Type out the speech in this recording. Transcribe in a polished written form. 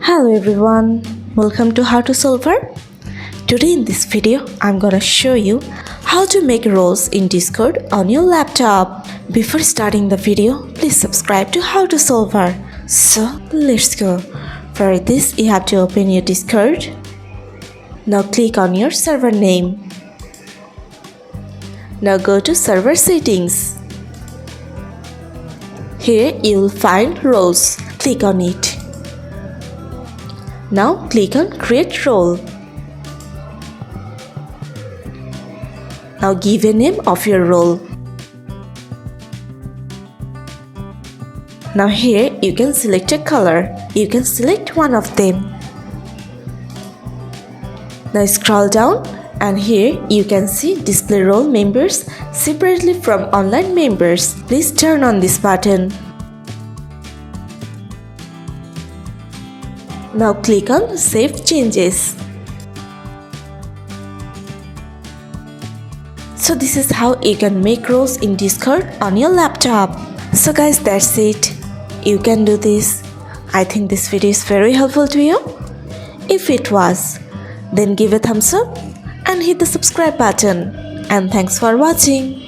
Hello everyone, welcome to How to Solver. Today in this video, I'm gonna show you how to make roles in Discord on your laptop. Before starting the video, please subscribe to How to Solver. So let's go. For this, you have to open your Discord. Now click on your server name. Now go to server settings. Here you will find roles. Click on it. Now click on create role. Now give a name of your role. Now here you can select a color. You can select one of them. Now scroll down and here you can see display role members separately from online members. Please turn on this button. Now click on Save Changes. So this is how you can make roles in Discord on your laptop. So guys, that's it. You can do this. I think this video is very helpful to you. If it was, then give a thumbs up and hit the subscribe button. And thanks for watching.